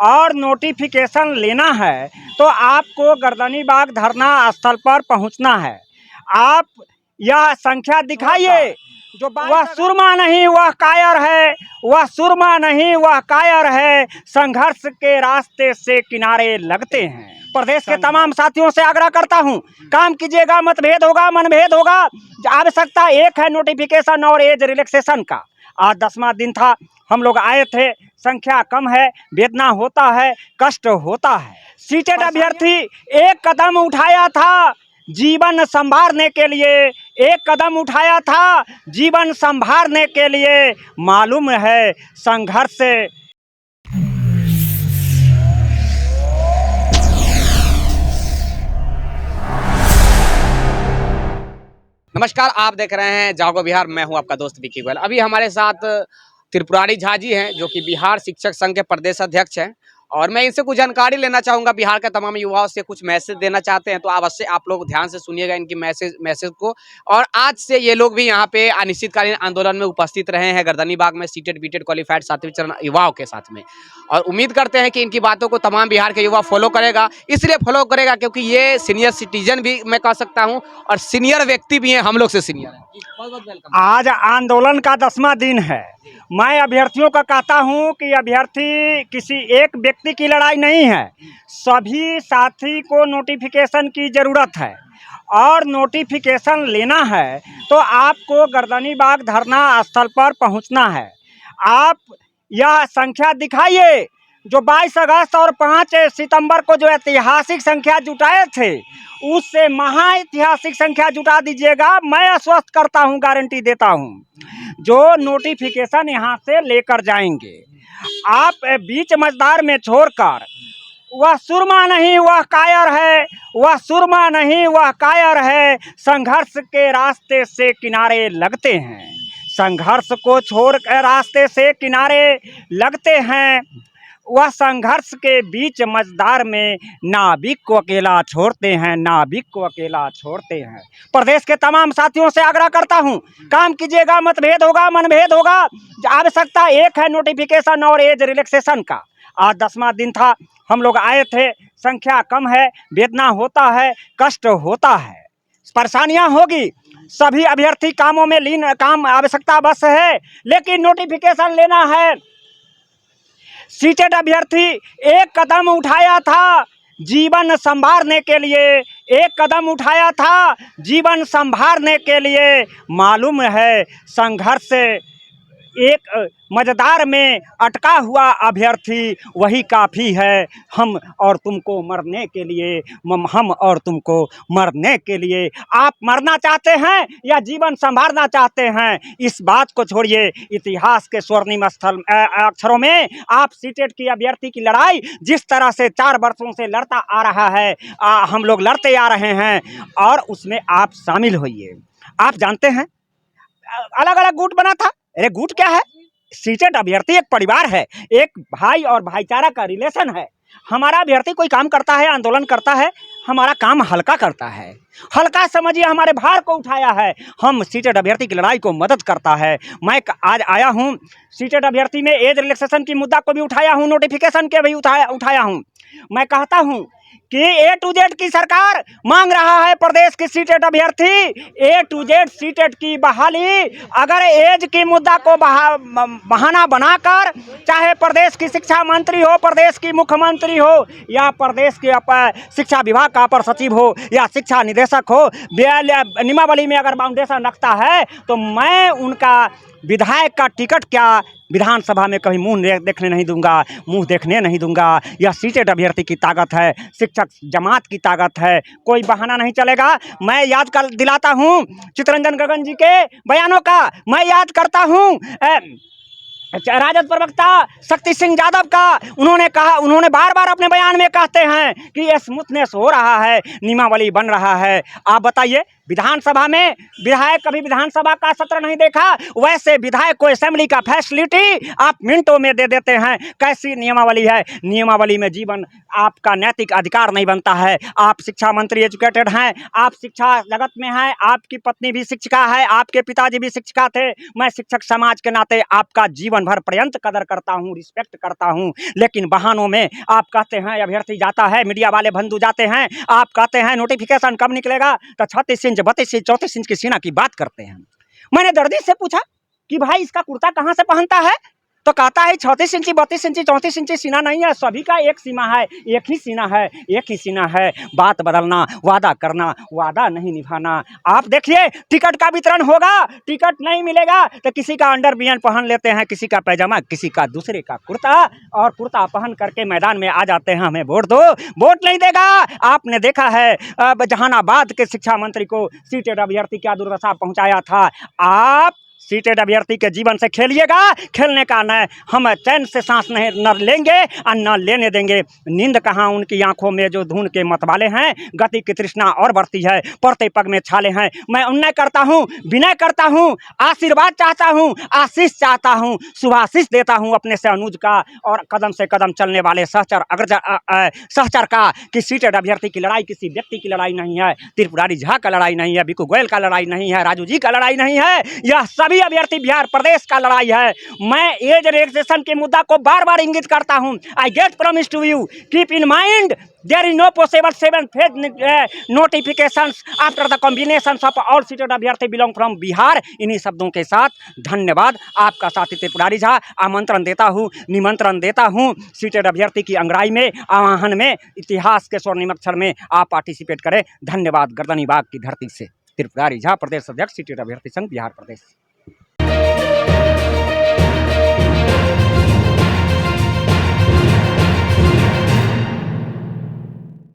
और नोटिफिकेशन लेना है तो आपको गर्दनीबाग धरना स्थल पर पहुंचना है। आप यह संख्या दिखाइए। जो वह सुरमा नहीं वह कायर है, वह सुरमा नहीं वह कायर है, संघर्ष के रास्ते से किनारे लगते हैं। प्रदेश के तमाम साथियों से आग्रह करता हूं, काम कीजिएगा, मतभेद होगा, मनभेद होगा, आवश्यकता एक है नोटिफिकेशन और एज रिलैक्सेशन का। आज 10वां दिन था, हम लोग आए थे, संख्या कम है, वेदना होता है, कष्ट होता है। सीटेड अभ्यर्थी एक कदम उठाया था जीवन संभालने के लिए, एक कदम उठाया था जीवन संभालने के लिए, मालूम है संघर्ष से। नमस्कार, आप देख रहे हैं जागो बिहार। मैं हूं आपका दोस्त विकी गोयल। अभी हमारे साथ त्रिपुरारी झा जी हैं, जो कि बिहार शिक्षक संघ के प्रदेश अध्यक्ष हैं, और मैं इनसे कुछ जानकारी लेना चाहूँगा। बिहार के तमाम युवाओं से कुछ मैसेज देना चाहते हैं, तो अवश्य आप लोग ध्यान से सुनिएगा इनकी मैसेज को। और आज से ये लोग भी यहाँ पे अनिश्चितकालीन आंदोलन में उपस्थित रहे हैं गर्दनीबाग में, सीटेड बीटेड क्वालिफाइड 7वें चरण युवाओं के साथ में, और उम्मीद करते हैं कि इनकी बातों को तमाम बिहार के युवा फॉलो करेगा। इसलिए फॉलो करेगा क्योंकि ये सीनियर सिटीजन भी मैं कह सकता हूँ, और सीनियर व्यक्ति भी हैं, हम लोग से सीनियर है। आज आंदोलन का 10वां दिन है। मैं अभ्यर्थियों का कहता हूं कि अभ्यर्थी किसी एक व्यक्ति की लड़ाई नहीं है, सभी साथी को नोटिफिकेशन की ज़रूरत है। और नोटिफिकेशन लेना है तो आपको गर्दनीबाग धरना स्थल पर पहुंचना है। आप यह संख्या दिखाइए। जो 22 अगस्त और 5 सितंबर को जो ऐतिहासिक संख्या जुटाए थे, उससे महाऐतिहासिक संख्या जुटा दीजिएगा। मैं आश्वस्त करता हूं, गारंटी देता हूं, जो नोटिफिकेशन यहां से लेकर जाएंगे, आप बीच मझधार में छोड़कर, वह सुरमा नहीं वह कायर है, वह सुरमा नहीं वह कायर है, संघर्ष के रास्ते से किनारे लगते हैं। संघर्ष को छोड़ रास्ते से किनारे लगते हैं। वह संघर्ष के बीच मझधार में नाविक को अकेला छोड़ते हैं, नाविक को अकेला छोड़ते हैं। प्रदेश के तमाम साथियों से आग्रह करता हूं, काम कीजिएगा, मतभेद होगा, मनभेद होगा, आवश्यकता एक है नोटिफिकेशन और एज रिलैक्सेशन का। आज 10वां दिन था, हम लोग आए थे, संख्या कम है, वेदना होता है, कष्ट होता है, परेशानियां होगी। सभी अभ्यर्थी कामों में लीन, काम आवश्यकता बस है, लेकिन नोटिफिकेशन लेना है। सीटेड अभ्यर्थी एक कदम उठाया था जीवन संभालने के लिए, एक कदम उठाया था जीवन संभालने के लिए, मालूम है संघर्ष से। एक मझधार में अटका हुआ अभ्यर्थी वही काफ़ी है, हम और तुमको मरने के लिए, हम और तुमको मरने के लिए। आप मरना चाहते हैं या जीवन संभालना चाहते हैं, इस बात को छोड़िए। इतिहास के स्वर्णिम अक्षरों में आप सीटेड की अभ्यर्थी की लड़ाई जिस तरह से 4 वर्षों से लड़ता आ रहा है, हम लोग लड़ते आ रहे हैं, और उसमें आप शामिल होइए। आप जानते हैं अलग अलग गुट बना था। अरे गुट क्या है? सीटेड अभ्यर्थी एक परिवार है, एक भाई और भाईचारा का रिलेशन है। हमारा अभ्यर्थी कोई काम करता है, आंदोलन करता है, हमारा काम हल्का करता है, हल्का समझिए, हमारे भार को उठाया है, हम सीटेड अभ्यर्थी की लड़ाई को मदद करता है। मैं आज आया हूं, सीटेड अभ्यर्थी में एज रिलैक्सेशन की मुद्दा को भी उठाया हूं, नोटिफिकेशन के भी उठाया हूं। मैं कहता हूं कि A to Z की सरकार मांग रहा है प्रदेश की सीटेड अभ्यर्थी A to Z सीटेड की बहाली। अगर एज की मुद्दा को बहाना बनाकर, चाहे प्रदेश की शिक्षा मंत्री हो, प्रदेश की मुख्यमंत्री हो, या प्रदेश के शिक्षा विभाग का अपर सचिव हो, या शिक्षा निदेशक हो, नियमावली में अगर बाउंडेशन रखता है, तो मैं उनका विधायक का टिकट क्या विधानसभा में कहीं मुंह देखने नहीं दूंगा, मुंह देखने नहीं दूंगा। यह सीटेड अभ्यर्थी की ताकत है, शिक्षक जमात की ताकत है, कोई बहाना नहीं चलेगा। मैं याद कर दिलाता हूं चित्तरंजन गगन जी के बयानों का, मैं याद करता हूं राजद प्रवक्ता शक्ति सिंह यादव का। उन्होंने कहा, उन्होंने बार बार अपने बयान में कहते हैं कि ये स्मूथनेस हो रहा है, नियमावली बन रहा है। आप बताइए, विधानसभा में विधायक कभी विधानसभा का सत्र नहीं देखा, वैसे विधायक को असेंबली का फैसिलिटी आप मिनटों में दे देते हैं। कैसी नियमावली है? नियमावली में जीवन आपका नैतिक अधिकार नहीं बनता है। आप शिक्षा मंत्री एजुकेटेड हैं, आप शिक्षा जगत में हैं, आपकी पत्नी भी शिक्षिका है, आपके पिताजी भी शिक्षिका थे। मैं शिक्षक समाज के नाते आपका जीवन भर पर्यंत कदर करता हूँ, रिस्पेक्ट करता हूँ, लेकिन बहानों में आप कहते हैं अभ्यर्थी जाता है, मीडिया वाले बंधु जाते हैं, आप कहते हैं नोटिफिकेशन कब निकलेगा, तो 36 इंच 32 इंच 34 इंच की सीना की बात करते हैं। मैंने दर्जी से पूछा कि भाई इसका कुर्ता कहाँ से पहनता है, तो कहता है 36 इंची 32 इंची 34 इंची सीना नहीं है, सभी का एक सीमा है, एक ही सीना है, एक ही सीना है। बात बदलना, वादा करना, वादा नहीं निभाना। आप देखिए टिकट का वितरण होगा, टिकट नहीं मिलेगा तो किसी का अंडरवियर पहन लेते हैं, किसी का पैजामा, किसी का दूसरे का कुर्ता, और कुर्ता पहन करके मैदान में आ जाते हैं, हमें वोट दो। वोट नहीं देगा। आपने देखा है जहानाबाद के शिक्षा मंत्री को सीटेड अभ्यर्थी क्या दुर्दशा पहुंचाया था। आप सीटेड अभ्यर्थी के जीवन से खेलिएगा, खेलने का न हम चैन से सांस नहीं न लेंगे और न लेने देंगे। नींद कहाँ उनकी आंखों में जो धुन के मतवाले हैं, गति की तृष्णा और बढ़ती है, पड़ते पग में छाले हैं। मैं उन्नय करता हूँ, विनय करता हूँ, आशीर्वाद चाहता हूँ, आशीष चाहता हूँ, शुभाशीष देता हूँ अपने से अनुज का और कदम से कदम चलने वाले सहचर का कि सीटेड अभ्यर्थी की लड़ाई किसी व्यक्ति की लड़ाई नहीं है, त्रिपुरारी झा का लड़ाई नहीं है, बिकू गोयल का लड़ाई नहीं है, राजू जी का लड़ाई नहीं है, यह सभी अभ्यर्थी बिहार प्रदेश का लड़ाई है। मैं एज रिलैक्सेशन के मुद्दा को बार बार इंगित करता हूं। I get promise to you, keep in mind there is no possible 7 phase notifications after the combinations of all seated अभ्यर्थी बिलोंग फ्रॉम बिहार। इन्हीं शब्दों के साथ धन्यवाद। आपका साथी त्रिपुरारी झा आमंत्रण देता हूं, निमंत्रण देता हूं सीटेड अभ्यर्थी की अंगड़ाई में, आवाहन में, इतिहास के स्वर्णिम अक्षर में आप पार्टिसिपेट करें। धन्यवाद। गर्दनी बाग की धरती से त्रिपुरारी झा, प्रदेश अध्यक्ष सीटेड अभ्यर्थी संघ बिहार प्रदेश।